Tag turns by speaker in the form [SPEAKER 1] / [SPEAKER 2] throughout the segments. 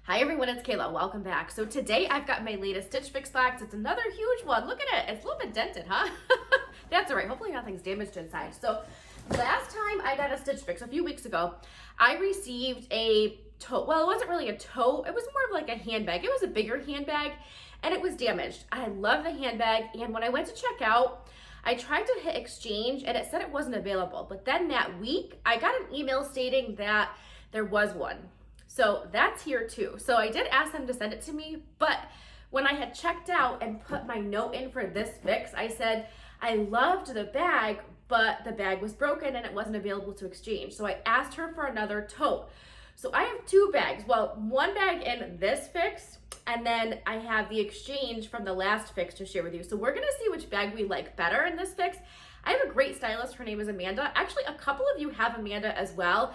[SPEAKER 1] Hi everyone, it's Kayla. Welcome back. So today I've got my latest Stitch Fix box. It's another huge one. Look at it. It's a little bit dented, huh? That's all right. Hopefully nothing's damaged inside. So last time I got a Stitch Fix, a few weeks ago, I received a tote. Well, it wasn't really a tote. It was more of like a handbag. It was a bigger handbag and it was damaged. I love the handbag, and when I went to check out, I tried to hit exchange and it said it wasn't available. But then that week, I got an email stating that there was one. So that's here too. So I did ask them to send it to me, but when I had checked out and put my note in for this fix, I said, I loved the bag, but the bag was broken and it wasn't available to exchange. So I asked her for another tote. So I have two bags. Well, one bag in this fix, and then I have the exchange from the last fix to share with you. So we're gonna see which bag we like better in this fix. I have a great stylist. Her name is Amanda. Actually, a couple of you have Amanda as well.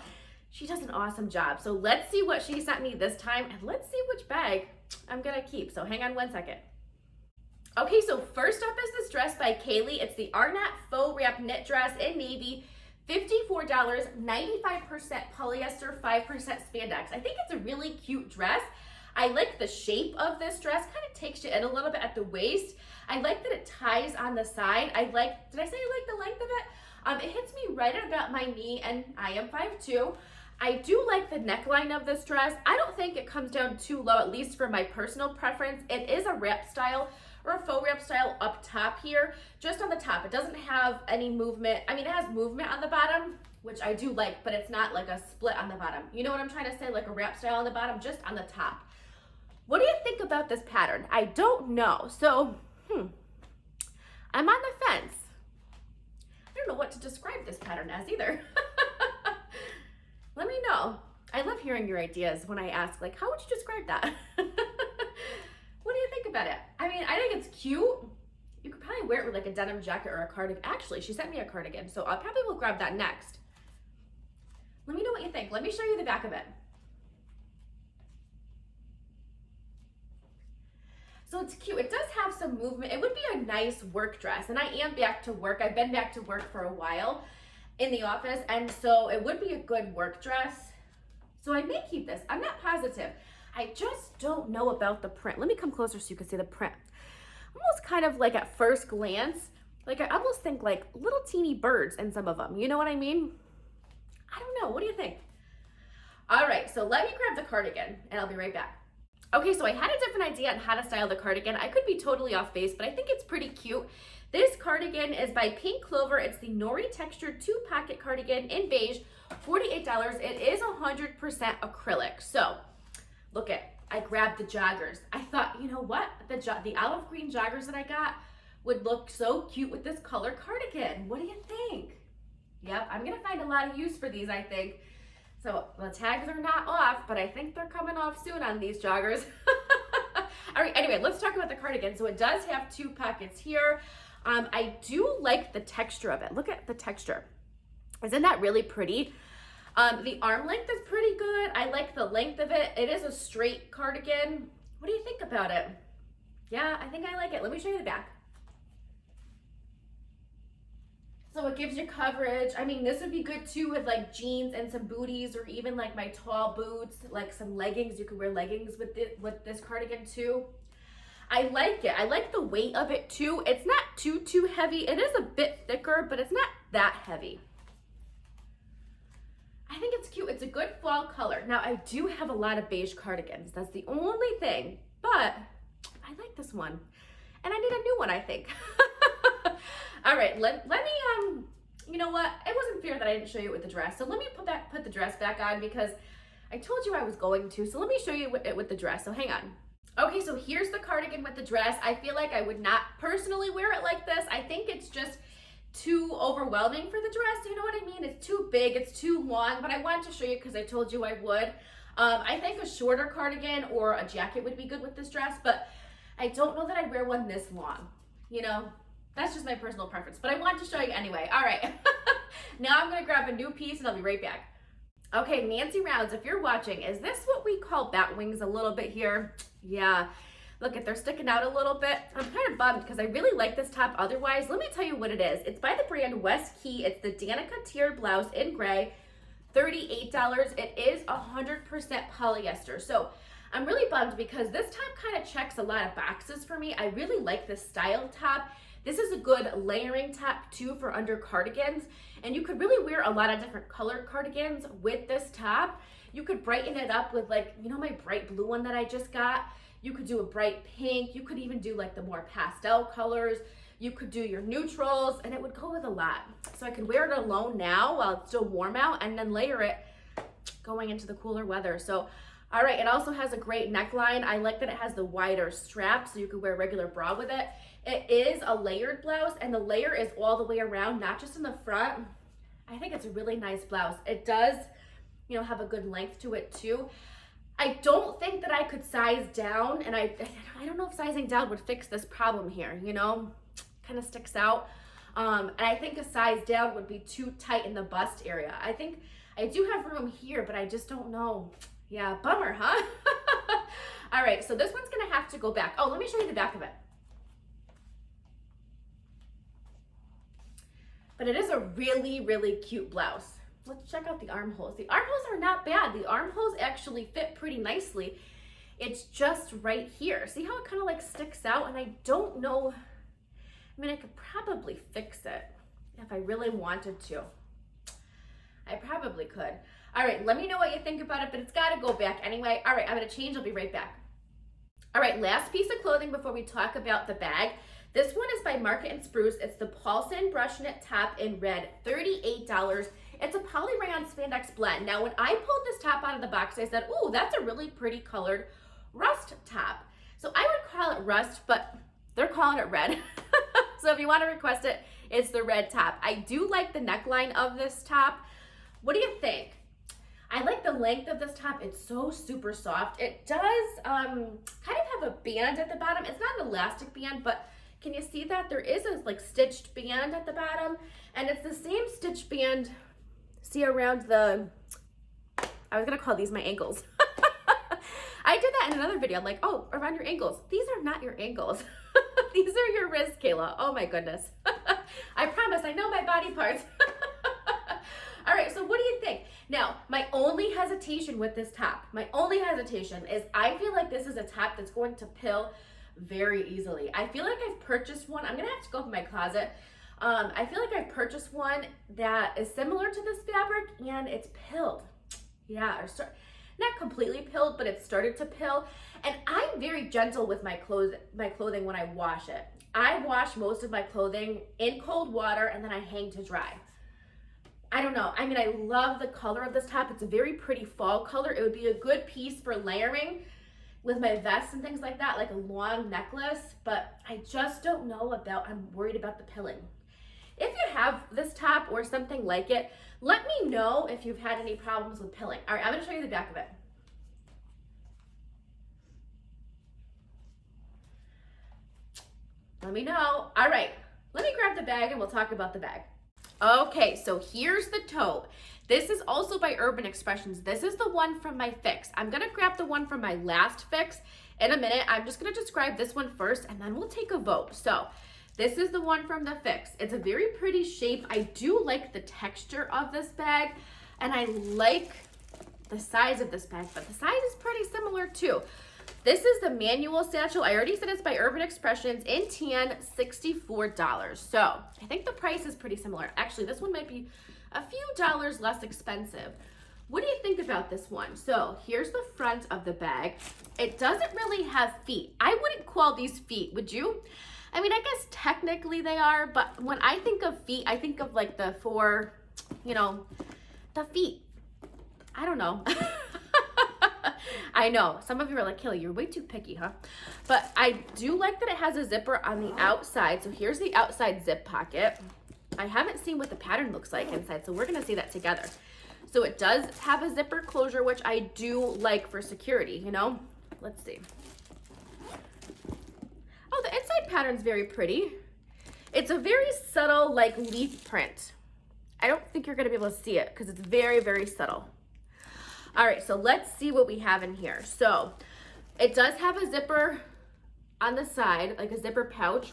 [SPEAKER 1] She does an awesome job. So let's see what she sent me this time, and let's see which bag I'm gonna keep. So hang on one second. Okay, so first up is this dress by Kaileigh. It's the Arnett Faux Wrap Knit Dress in navy, $54, 95% polyester, 5% spandex. I think it's a really cute dress. I like the shape of this dress, kind of takes you in a little bit at the waist. I like that it ties on the side. Did I say I like the length of it? It hits me right at about my knee, and I am 5'2". I do like the neckline of this dress. I don't think it comes down too low, at least for my personal preference. It is a wrap style or a faux wrap style up top here, just on the top. It doesn't have any movement. I mean, it has movement on the bottom, which I do like, but it's not like a split on the bottom. You know what I'm trying to say? Like a wrap style on the bottom, just on the top. What do you think about this pattern? I don't know. So, I'm on the fence. I don't know what to describe this pattern as either. Let me know. I love hearing your ideas when I ask, like, how would you describe that? What do you think about it? I mean, I think it's cute. You could probably wear it with like a denim jacket or a cardigan. Actually, she sent me a cardigan, so I probably will grab that next. Let me know what you think. Let me show you the back of it. So it's cute. It does have some movement. It would be a nice work dress, and I am back to work. I've been back to work for a while in the office, and so it would be a good work dress. So I may keep this. I'm not positive. I just don't know about the print. Let me come closer so you can see the print. Almost kind of like at first glance, like I almost think like little teeny birds in some of them. You know what I mean? I don't know. What do you think? All right, so let me grab the cardigan and I'll be right back. Okay, so I had a different idea on how to style the cardigan. I could be totally off base, but I think it's pretty cute. This cardigan is by Pink Clover. It's the Nouri textured 2-pocket cardigan in beige, $48. It is 100% acrylic. So look at, I grabbed the joggers. I thought, you know what? The olive green joggers that I got would look so cute with this color cardigan. What do you think? Yep, I'm gonna find a lot of use for these, I think. So the tags are not off, but I think they're coming off soon on these joggers. All right, anyway, let's talk about the cardigan. So it does have 2 pockets here. I do like the texture of it. Look at the texture. Isn't that really pretty? The arm length is pretty good. I like the length of it. It is a straight cardigan. What do you think about it? Yeah, I think I like it. Let me show you the back. So it gives you coverage. I mean, this would be good too with like jeans and some booties, or even like my tall boots, like some leggings. You could wear leggings with this cardigan too. I like it. I like the weight of it too. It's not too heavy. It is a bit thicker, but it's not that heavy. I think it's cute. It's a good fall color. Now, I do have a lot of beige cardigans. That's the only thing, but I like this one. And I need a new one, I think. All right, let me, you know what? It wasn't fair that I didn't show you with the dress. So let me put the dress back on, because I told you I was going to. So let me show you it with the dress. So hang on. Okay, so here's the cardigan with the dress. I feel like I would not personally wear it like this. I think it's just too overwhelming for the dress. You know what I mean? It's too big, it's too long, but I wanted to show you because I told you I would. I think a shorter cardigan or a jacket would be good with this dress, but I don't know that I'd wear one this long. You know, that's just my personal preference, but I want to show you anyway. All right, now I'm gonna grab a new piece and I'll be right back. Okay, Nancy Rounds, if you're watching, is this what we call bat wings a little bit here? Yeah. Look, they're sticking out a little bit. I'm kind of bummed because I really like this top otherwise. Let me tell you what it is. It's by the brand West Key. It's the Danica tiered blouse in gray, $38. It is 100% polyester. So I'm really bummed because this top kind of checks a lot of boxes for me. I really like this style top. This is a good layering top too for under cardigans, and you could really wear a lot of different colored cardigans with this top. You could brighten it up with, like, you know, my bright blue one that I just got. You could do a bright pink. You could even do like the more pastel colors. You could do your neutrals, and it would go with a lot. So I could wear it alone now while it's still warm out, and then layer it going into the cooler weather. So, all right, it also has a great neckline. I like that it has the wider strap, so you could wear a regular bra with it. It is a layered blouse, and the layer is all the way around, not just in the front. I think it's a really nice blouse. It does, you know, have a good length to it too. I don't think that I could size down, and I don't know if sizing down would fix this problem here, you know, kind of sticks out. And I think a size down would be too tight in the bust area. I think I do have room here, but I just don't know. Yeah, bummer, huh? All right, so this one's gonna have to go back. Oh, let me show you the back of it. But it is a really, really cute blouse. Let's check out the armholes. The armholes are not bad. The armholes actually fit pretty nicely. It's just right here. See how it kind of like sticks out? And I don't know, I mean, I could probably fix it if I really wanted to. I probably could. All right, let me know what you think about it, but it's gotta go back anyway. All right, I'm gonna change, I'll be right back. All right, last piece of clothing before we talk about the bag. This one is by Market & Spruce. It's the Paulsen brush knit top in red, $38. It's a poly rayon spandex blend. Now, when I pulled this top out of the box, I said, ooh, that's a really pretty colored rust top. So I would call it rust, but they're calling it red. So if you want to request it, it's the red top. I do like the neckline of this top. What do you think? I like the length of this top. It's so super soft. It does kind of have a band at the bottom. It's not an elastic band, but can you see that? There is a like stitched band at the bottom, and it's the same stitch band, see, around the, I was gonna call these my ankles. I did that in another video. I'm like, oh, around your ankles. These are not your ankles. These are your wrists, Kayla. Oh my goodness. I promise, I know my body parts. All right, so what do you think? Now, my only hesitation with this top, my only hesitation is I feel like this is a top that's going to pill very easily. I feel like I've purchased one. I'm gonna have to go in my closet. I feel like I've purchased one that is similar to this fabric, and it's pilled. Yeah, not completely pilled, but it's started to pill. And I'm very gentle with my clothing when I wash it. I wash most of my clothing in cold water, and then I hang to dry. I don't know. I mean, I love the color of this top. It's a very pretty fall color. It would be a good piece for layering with my vests and things like that, like a long necklace, but I just don't know about, I'm worried about the pilling. If you have this top or something like it, let me know if you've had any problems with pilling. All right, I'm gonna show you the back of it. Let me know. All right, let me grab the bag and we'll talk about the bag. Okay, so here's the tote. This is also by Urban Expressions. This is the one from my fix. I'm gonna grab the one from my last fix in a minute. I'm just gonna describe this one first, and then we'll take a vote. So this is the one from the fix. It's a very pretty shape. I do like the texture of this bag, and I like the size of this bag, but the size is pretty similar too. This is the Manuel satchel. I already said it's by Urban Expressions in tan, $64. So I think the price is pretty similar. Actually, this one might be a few dollars less expensive. What do you think about this one? So here's the front of the bag. It doesn't really have feet. I wouldn't call these feet, would you? I mean, I guess technically they are, but when I think of feet, I think of like the four, you know, the feet. I don't know. I know, some of you are like, Kayla, you're way too picky, huh? But I do like that it has a zipper on the outside. So here's the outside zip pocket. I haven't seen what the pattern looks like inside, so we're gonna see that together. So it does have a zipper closure, which I do like for security, you know? Let's see. Oh, the inside pattern's very pretty. It's a very subtle, like, leaf print. I don't think you're gonna be able to see it because it's very, very subtle. All right, so let's see what we have in here. So it does have a zipper on the side, like a zipper pouch,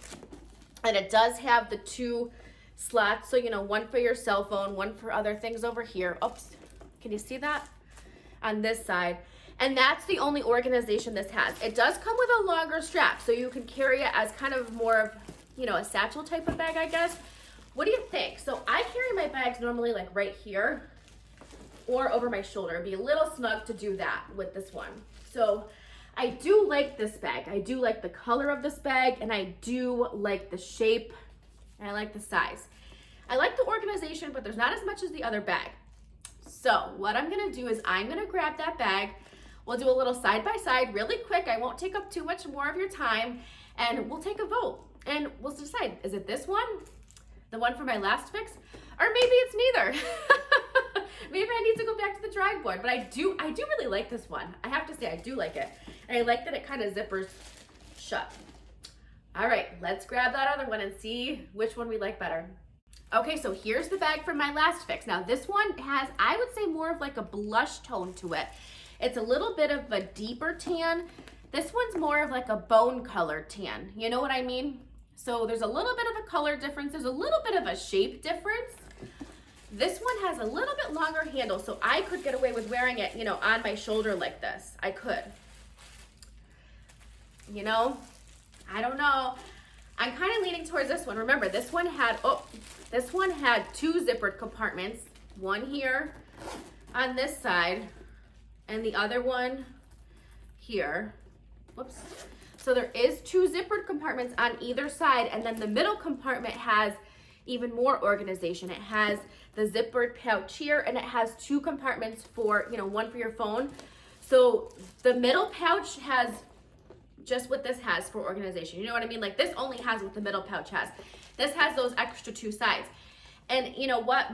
[SPEAKER 1] and it does have the two slots. So, you know, one for your cell phone, one for other things over here. Oops, can you see that? On this side. And that's the only organization this has. It does come with a longer strap, so you can carry it as kind of more of, you know, a satchel type of bag, I guess. What do you think? So I carry my bags normally like right here or over my shoulder. It'd be a little snug to do that with this one. So I do like this bag. I do like the color of this bag, and I do like the shape, and I like the size. I like the organization, but there's not as much as the other bag. So what I'm gonna do is I'm gonna grab that bag. We'll do a little side by side really quick. I won't take up too much more of your time, and we'll take a vote and we'll decide, is it this one, the one for my last fix, or maybe it's neither. Maybe I need to go back to the drawing board, but I do really like this one. I have to say, I do like it. And I like that it kind of zippers shut. All right, let's grab that other one and see which one we like better. Okay, so here's the bag from my last fix. Now this one has, I would say, more of like a blush tone to it. It's a little bit of a deeper tan. This one's more of like a bone colored tan. You know what I mean? So there's a little bit of a color difference. There's a little bit of a shape difference. This one has a little bit longer handle, so I could get away with wearing it, you know, on my shoulder like this. I could. You know, I don't know. I'm kind of leaning towards this one. Remember, this one had two zippered compartments. One here on this side and the other one here. Whoops. So there is two zippered compartments on either side, and then the middle compartment has even more organization. It has the zippered pouch here, and it has two compartments for, you know, one for your phone. So the middle pouch has just what this has for organization. You know what I mean? Like this only has what the middle pouch has. This has those extra two sides. And you know what?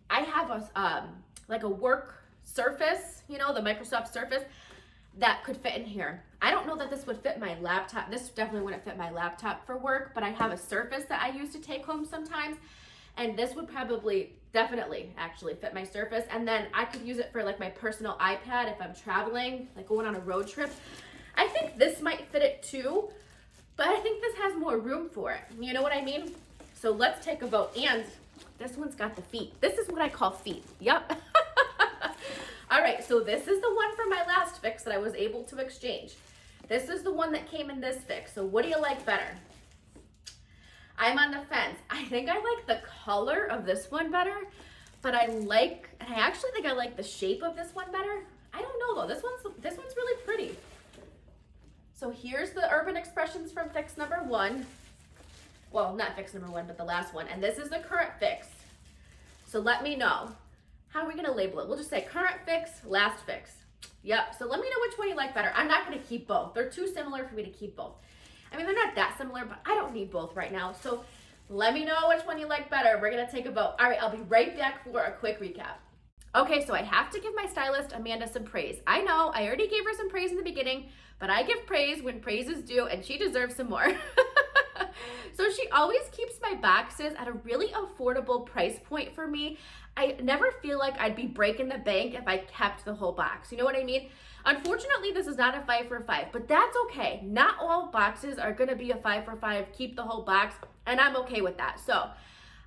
[SPEAKER 1] I have a like a work Surface, you know, the Microsoft Surface, that could fit in here. I don't know that this would fit my laptop. This definitely wouldn't fit my laptop for work, but I have a Surface that I use to take home sometimes. And this would probably, definitely actually fit my Surface. And then I could use it for like my personal iPad if I'm traveling, like going on a road trip. I think this might fit it too, but I think this has more room for it. You know what I mean? So let's take a vote. And this one's got the feet. This is what I call feet. Yep. All right, so this is the one from my last fix that I was able to exchange. This is the one that came in this fix. So what do you like better? I'm on the fence. I think I like the color of this one better, but I actually think I like the shape of this one better. I don't know though. This one's really pretty. So here's the Urban Expressions from fix number 1. Well, not fix number 1, but the last one. And this is the current fix. So let me know. How are we gonna label it? We'll just say current fix, last fix. Yep, so let me know which one you like better. I'm not gonna keep both. They're too similar for me to keep both. I mean, they're not that similar, but I don't need both right now. So let me know which one you like better. We're gonna take a vote. All right, I'll be right back for a quick recap. Okay, so I have to give my stylist, Amanda, some praise. I know, I already gave her some praise in the beginning, but I give praise when praise is due, and she deserves some more. So she always keeps my boxes at a really affordable price point for me. I never feel like I'd be breaking the bank if I kept the whole box. You know what I mean? Unfortunately, this is not a 5 for 5, but that's okay. Not all boxes are gonna be a 5 for 5, keep the whole box, and I'm okay with that. So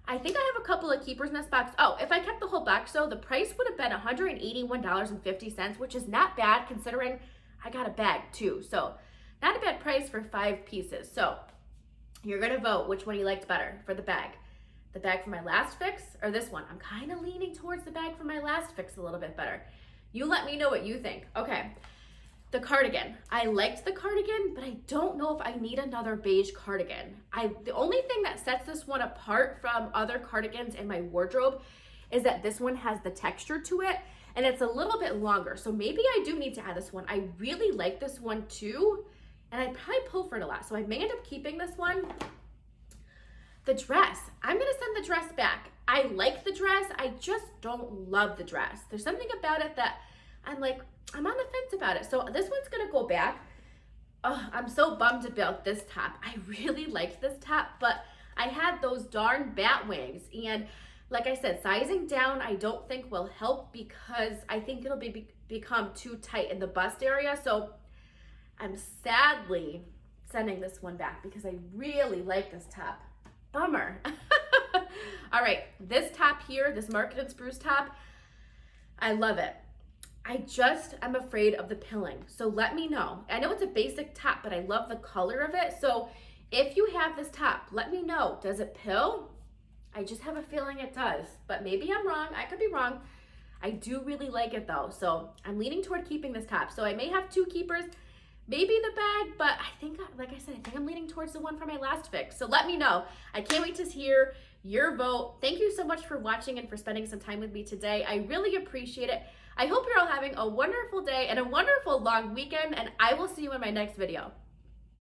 [SPEAKER 1] I think I have a couple of keepers in this box. Oh, if I kept the whole box though, the price would have been $181.50, which is not bad considering I got a bag too. So not a bad price for 5 pieces. So you're gonna vote which one you liked better for the bag. The bag for my last fix or this one? I'm kind of leaning towards the bag for my last fix a little bit better. You let me know what you think. Okay, the cardigan. I liked the cardigan, but I don't know if I need another beige cardigan. The only thing that sets this one apart from other cardigans in my wardrobe is that this one has the texture to it and it's a little bit longer. So maybe I do need to add this one. I really like this one too, and I'd probably pull for it a lot. So I may end up keeping this one. The dress, I'm gonna send the dress back. I like the dress, I just don't love the dress. There's something about it that I'm like, I'm on the fence about it. So this one's gonna go back. Oh, I'm so bummed about this top. I really liked this top, but I had those darn bat wings. And like I said, sizing down I don't think will help because I think it'll become too tight in the bust area. So I'm sadly sending this one back because I really like this top. Bummer. All right, this top here, this Market and Spruce top, I love it. I'm afraid of the pilling. So let me know. I know it's a basic top, but I love the color of it. So if you have this top, let me know. Does it pill? I just have a feeling it does, but maybe I'm wrong. I could be wrong. I do really like it though. So I'm leaning toward keeping this top. So I may have 2 keepers, maybe the bag, but I think, like I said, I think I'm leaning towards the one from my last fix. So let me know. I can't wait to hear your vote. Thank you so much for watching and for spending some time with me today. I really appreciate it. I hope you're all having a wonderful day and a wonderful long weekend, and I will see you in my next video.